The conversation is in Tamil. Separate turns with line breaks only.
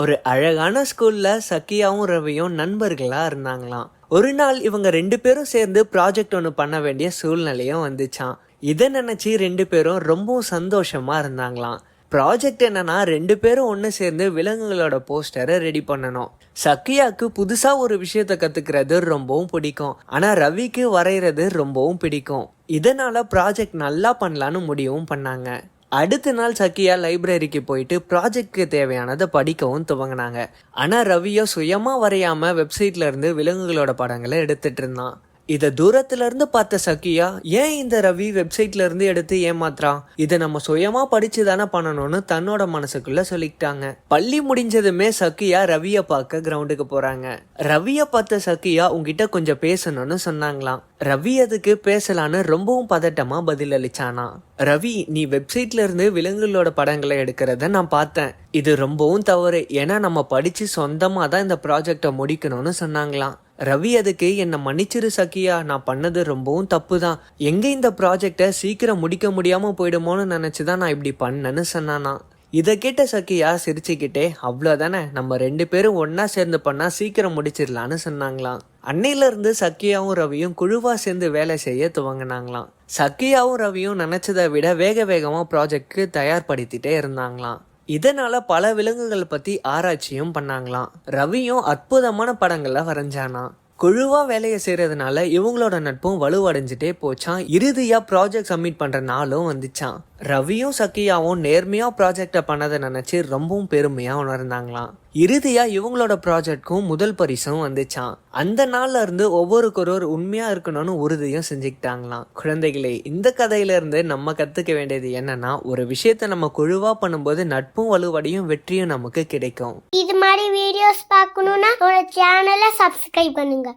ஒரு அழகான ஸ்கூல்ல சக்கியாவும் ரவியும் நண்பர்களா இருந்தாங்களாம். ஒரு நாள் இவங்க 2 பேரும் சேர்ந்து ப்ராஜெக்ட் ஒன்று பண்ண வேண்டிய சூழ்நிலையும் வந்துச்சாம். இதை நினைச்சு 2 பேரும் ரொம்பவும் சந்தோஷமா இருந்தாங்களாம். ப்ராஜெக்ட் என்னன்னா 2 பேரும் ஒன்று சேர்ந்து விலங்குகளோட போஸ்டரை ரெடி பண்ணணும். சக்கியாக்கு புதுசா ஒரு விஷயத்த கத்துக்கிறது ரொம்பவும் பிடிக்கும். ஆனா ரவிக்கு வரைகிறது ரொம்பவும் பிடிக்கும். இதனால ப்ராஜெக்ட் நல்லா பண்ணலான்னு முடிவும் பண்ணாங்க. அடுத்த நாள் சக்கியா லைப்ரரிக்கு போயிட்டு ப்ராஜெக்ட்க்கு தேவையானதை படிக்கவும் துவங்கினாங்க. ஆனா ரவியோ சுயமா வரையாம வெப்சைட்ல இருந்து விலங்குகளோட படங்களை எடுத்துட்டு இருந்தான். இத தூரத்துல இருந்து பார்த்த சக்கியா, ஏன் இந்த ரவி வெப்சைட்ல இருந்து எடுத்து ஏமாத்துறான், இதை நம்ம சுயமா படிச்சு தானே பண்ணணும்னு தன்னோட மனசுக்குள்ள சொல்லிக்கிட்டாங்க. பள்ளி முடிஞ்சதுமே சக்கியா ரவிய பார்க்க கிரவுண்டுக்கு போறாங்க. ரவிய பார்த்த சக்கியா, உங்ககிட்ட கொஞ்சம் பேசணும்னு சொன்னாங்களாம். ரவி அதுக்கு பேசலான்னு ரொம்பவும் பதட்டமா பதில் அளிச்சானா. ரவி, நீ வெப்சைட்ல இருந்து விலங்குகளோட படங்களை எடுக்கிறத நான் பார்த்தேன். இது ரொம்பவும் தவறு. ஏன்னா நம்ம படிச்சு சொந்தமா தான் இந்த ப்ராஜெக்டை முடிக்கணும்னு சொன்னாங்களாம். ரவி அதுக்கு, என்ன மன்னிச்சிரு சக்கியா, நான் பண்ணது ரொம்பவும் தப்பு தான். எங்க இந்த ப்ராஜெக்டை சீக்கிரம் முடிக்க முடியாம போயிடுமோன்னு நினைச்சுதான் நான் இப்படி பண்ணேன்னு சொன்னானா. இதை கேட்ட சக்கியா சிரிச்சுக்கிட்டே, அவ்வளோதானே, நம்ம 2 பேரும் ஒன்னா சேர்ந்து பண்ணா சீக்கிரம் முடிச்சிடலான்னு சொன்னாங்களாம். அன்னையில இருந்து சக்கியாவும் ரவியும் குழுவா சேர்ந்து வேலை செய்ய துவங்கினாங்களாம். சக்கியாவும் ரவியும் நினைச்சதை விட வேக வேகமா ப்ராஜெக்ட்க்கு தயார்படுத்திட்டே இருந்தாங்களாம். இதனால பல விலங்குகள் பத்தி ஆராய்ச்சியும் பண்ணாங்களாம். ரவியும் அற்புதமான படங்களை வரைஞ்சானா. குழுவா வேலையை செய்யறதுனால இவங்களோட நட்பும் வலுவடைஞ்சிட்டே போச்சான். இறுதியா ப்ராஜெக்ட் சப்மிட் பண்ற நாளும் வந்துச்சான். ரவியும் சக்கியாவும் நேர்மையா ப்ராஜெக்ட பண்ணதை நினைச்சு ரொம்பவும் பெருமையா உணர்ந்தாங்களாம். இறுதியா இவங்களோட ப்ராஜெக்ட்க்கும் முதல் பரிசும் வந்துச்சான். அந்த நாள்ல இருந்து ஒவ்வொருக்கொரு உண்மையா இருக்கணும்னு உறுதியும் செஞ்சுக்கிட்டாங்களாம். குழந்தைகளே, இந்த கதையில இருந்து நம்ம கத்துக்க வேண்டியது என்னன்னா, ஒரு விஷயத்த நம்ம குழுவா பண்ணும்போது நட்பும் வலுவடையும், வெற்றியும் நமக்கு கிடைக்கும்.
இது மாதிரி வீடியோஸ் பார்க்கணும்னா சேனலை சப்ஸ்கிரைப் பண்ணுங்க.